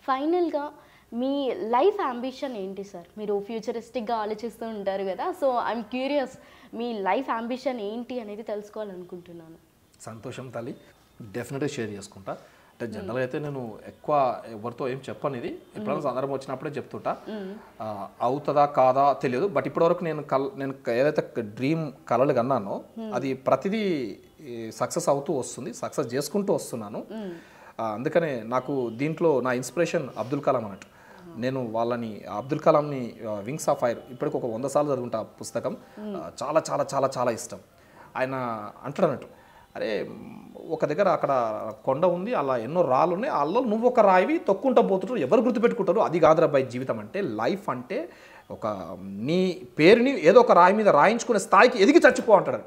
ఫైనల్‌గా మీ life ambition ఏంటి sir? మీరు ఫ్యూచరిస్టిక్‌గా ఆలోచిస్తూ ఉంటారు గదా! So, I'm curious me life ambition ఏంటి అనేది తెలుసుకోవాలనుకుంటున్నాను. సంతోషం తల్లి. డెఫినెట్‌గా షేర్ చేసుకుంటా. అంటే జనరల్‌గా అయితే నేను ఎక్కువ ఎవరితో ఏం చెప్పను ఇది. ఎప్పుడైనా సందర్భం వచ్చినప్పుడే చెప్తుంటా. అవుతదా కాదా తెలియదు. బట్ ఇప్పటివరకు నేను ఏదైతే డ్రీమ్ కలలు కన్నానో అది ప్రతిదీ సక్సెస్ అవుతూ వస్తుంది. సక్సెస్ చేసుకుంటూ వస్తున్నాను. అందుకనే నాకు దీంట్లో నా ఇన్స్పిరేషన్ అబ్దుల్ కలాం అన్నట్టు. నేను వాళ్ళని అబ్దుల్ కలాంని వింగ్స్ ఆఫ్ ఫైర్ ఇప్పటికి ఒక 100 సార్లు చదువుకుంటా ఆ పుస్తకం. చాలా చాలా చాలా చాలా ఇష్టం. ఆయన అంటాడు అన్నట్టు, అరే ఒక దగ్గర అక్కడ కొండ ఉంది, అలా ఎన్నో రాళ్ళు ఉన్నాయి, అల్లో నువ్వు ఒక రాయివి తొక్కుంటూ పోతుంటారు, ఎవరు గుర్తుపెట్టుకుంటారు? అది కాదురా బై జీవితం అంటే. లైఫ్ అంటే ఒక నీ పేరుని ఏదో ఒక రాయి మీద రాయించుకునే స్థాయికి ఎదిగి చచ్చిపో అంటాడు.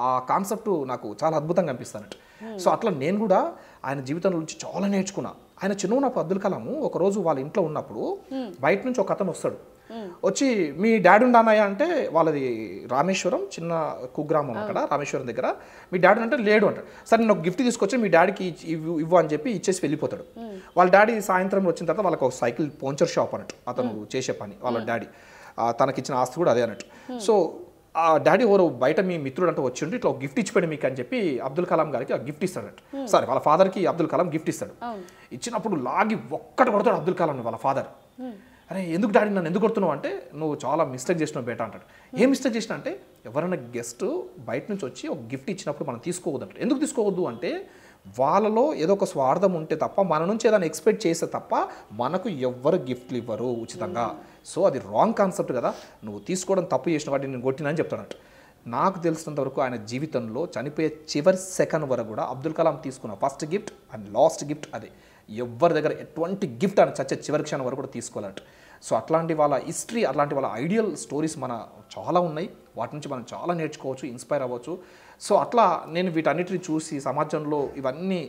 ఆ కాన్సెప్ట్ నాకు చాలా అద్భుతంగా అనిపిస్తానట్టు. సో అట్లా నేను కూడా ఆయన జీవితంలో నుంచి చాలా నేర్చుకున్నా. ఆయన చిన్న ఉన్నప్పుడు అబ్దుల్ కలాము ఒకరోజు వాళ్ళ ఇంట్లో ఉన్నప్పుడు బయట నుంచి ఒక అతను వస్తాడు. వచ్చి మీ డాడీ ఉండానయ్యా అంటే, వాళ్ళది రామేశ్వరం, చిన్న కుగ్రామం అక్కడ రామేశ్వరం దగ్గర. మీ డాడీ అంటే లేడు అంటాడు. సరే నేను ఒక గిఫ్ట్ తీసుకొచ్చి మీ డాడీకి ఇవ్వు అని చెప్పి ఇచ్చేసి వెళ్ళిపోతాడు. వాళ్ళ డాడీ సాయంత్రం వచ్చిన తర్వాత వాళ్ళకి ఒక సైకిల్ పంచర్ షాప్ అన్నట్టు అతను చేసే పని. వాళ్ళ డాడీ తనకిచ్చిన ఆస్తి కూడా అదే అన్నట్టు. సో ఆ డాడీ ఎవరు బయట మీ మిత్రుడు అంటే వచ్చి ఉండి ఇట్లా ఒక గిఫ్ట్ ఇచ్చిపోయాడు మీకు అని చెప్పి అబ్దుల్ కలాం గారికి ఆ గిఫ్ట్ ఇస్తాడట. సరే వాళ్ళ ఫాదర్కి అబ్దుల్ కలాం గిఫ్ట్ ఇస్తాడు. ఇచ్చినప్పుడు లాగి ఒక్కటి కొడతాడు అబ్దుల్ కలాం వాళ్ళ ఫాదర్. అరే ఎందుకు డాడీ నన్ను ఎందుకు కొడుతున్నావు అంటే, నువ్వు చాలా మిస్టేక్ చేసినావు బేటా అంటాడు. ఏం మిస్టేక్ చేసినా అంటే, ఎవరైనా గెస్ట్ బయట నుంచి వచ్చి ఒక గిఫ్ట్ ఇచ్చినప్పుడు మనం తీసుకోవద్దు అంటారు. ఎందుకు తీసుకోవద్దు అంటే, వాళ్ళలో ఏదో ఒక స్వార్థం ఉంటే తప్ప మన నుంచి ఏదైనా ఎక్స్పెక్ట్ చేస్తే తప్ప మనకు ఎవ్వరు గిఫ్ట్లు ఇవ్వరు ఉచితంగా. సో అది రాంగ్ కాన్సెప్ట్ కదా, నువ్వు తీసుకోవడం తప్పు చేసిన వాటిని నేను కొట్టినని చెప్తాడట. నాకు తెలిసినంత వరకు ఆయన జీవితంలో చనిపోయే చివరి సెకండ్ వరకు కూడా అబ్దుల్ కలాం తీసుకున్న first gift and last gift అదే. ఎవరి దగ్గర ఎటువంటి గిఫ్ట్ అని చచ్చే చివరి క్షణం వరకు కూడా తీసుకోవాలట. సో అట్లాంటి వాళ్ళ హిస్టరీ, అట్లాంటి వాళ్ళ ఐడియల్ స్టోరీస్ మన చాలా ఉన్నాయి. వాటి నుంచి మనం చాలా నేర్చుకోవచ్చు, ఇన్స్పైర్ అవ్వచ్చు. సో అట్లా నేను వీటన్నిటిని చూసి సమాజంలో ఇవన్నీ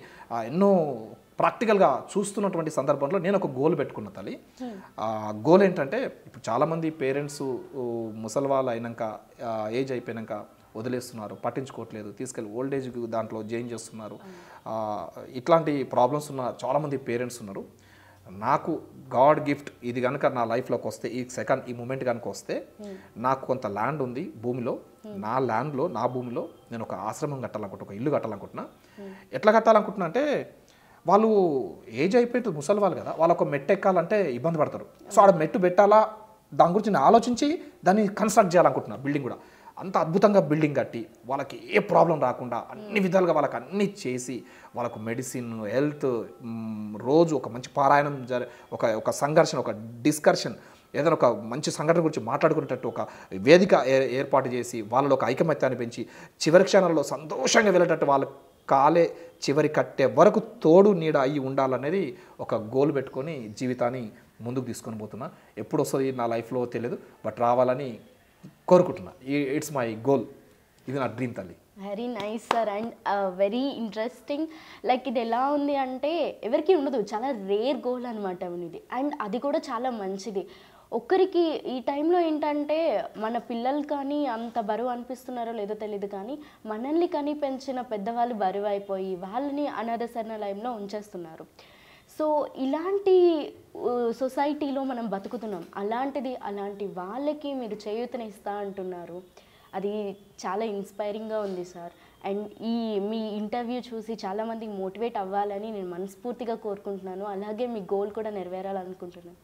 ఎన్నో ప్రాక్టికల్గా చూస్తున్నటువంటి సందర్భంలో నేను ఒక గోల్ పెట్టుకున్న తల్లి. ఆ గోల్ ఏంటంటే, ఇప్పుడు చాలామంది పేరెంట్స్ ముసలి వాళ్ళు అయినాక, ఏజ్ అయిపోయాక వదిలేస్తున్నారు, పట్టించుకోవట్లేదు, తీసుకెళ్ళి ఓల్డ్ ఏజ్ దాంట్లో జాయిన్ చేస్తున్నారు. ఇట్లాంటి ప్రాబ్లమ్స్ ఉన్న చాలామంది పేరెంట్స్ ఉన్నారు. నాకు గాడ్ గిఫ్ట్ ఇది కనుక నా లైఫ్లోకి వస్తే, ఈ మూమెంట్ కనుక వస్తే, నాకు కొంత ల్యాండ్ ఉంది భూమిలో. నా ల్యాండ్లో, నా భూమిలో నేను ఒక ఆశ్రమం కట్టాలనుకుంటున్నా, ఒక ఇల్లు కట్టాలనుకుంటున్నా. ఎట్లా కట్టాలనుకుంటున్నా అంటే, వాళ్ళు ఏజ్ అయిపోయింది ముసలి వాళ్ళు కదా, వాళ్ళు ఒక మెట్టు ఎక్కాలంటే ఇబ్బంది పడతారు. సో ఆడ మెట్టు పెట్టాలా, దాని గురించి నేను ఆలోచించి దాన్ని కన్స్ట్రక్ట్ చేయాలనుకుంటున్నా. బిల్డింగ్ కూడా అంత అద్భుతంగా బిల్డింగ్ కట్టి, వాళ్ళకి ఏ ప్రాబ్లం రాకుండా అన్ని విధాలుగా వాళ్ళకి అన్నీ చేసి, వాళ్ళకు మెడిసిన్, హెల్త్, రోజు ఒక మంచి పారాయణం ఒక సంఘర్షణ, ఒక డిస్కర్షన్, ఏదైనా ఒక మంచి సంఘటన గురించి మాట్లాడుకునేటట్టు ఒక వేదిక ఏర్పాటు చేసి, వాళ్ళలో ఒక ఐకమత్యాన్ని పెంచి, చివరి క్షణాల్లో సంతోషంగా వెళ్ళేటట్టు వాళ్ళ కాలే చివరి కట్టే వరకు తోడు నీడ అయ్యి ఉండాలనేది ఒక గోల్ పెట్టుకొని జీవితాన్ని ముందుకు తీసుకొని పోతున్నా. ఎప్పుడు వస్తుంది నా లైఫ్లో తెలియదు, బట్ రావాలని కోరుకుంటున్నా. It's my goal. ఇది నా డ్రీమ్ తల్లి. Very nice sir. And very interesting. Like ఇది ఎలా ఉంది అంటే, ఎవరికి ఉండదు, చాలా రేర్ గోల్ అనమాట ఇది. అండ్ అది కూడా చాలా మంచిది. ఒక్కరికి ఈ టైంలో ఏంటంటే, మన పిల్లలు కానీ అంత బరువు అనిపిస్తున్నారో లేదో తెలియదు, కానీ మనల్ని కానీ పెంచిన పెద్దవాళ్ళు బరువు అయిపోయి వాళ్ళని అనాథశరణాలయంలో ఉంచేస్తున్నారు. సో ఇలాంటి సొసైటీలో మనం బతుకుతున్నాం. అలాంటి వాళ్ళకి మీరు చేయూతనిస్తా అంటున్నారు. అది చాలా ఇన్స్పైరింగ్గా ఉంది సార్. అండ్ మీ ఇంటర్వ్యూ చూసి చాలామంది మోటివేట్ అవ్వాలని నేను మనస్ఫూర్తిగా కోరుకుంటున్నాను. అలాగే మీ గోల్ కూడా నెరవేరాలనుకుంటున్నాను.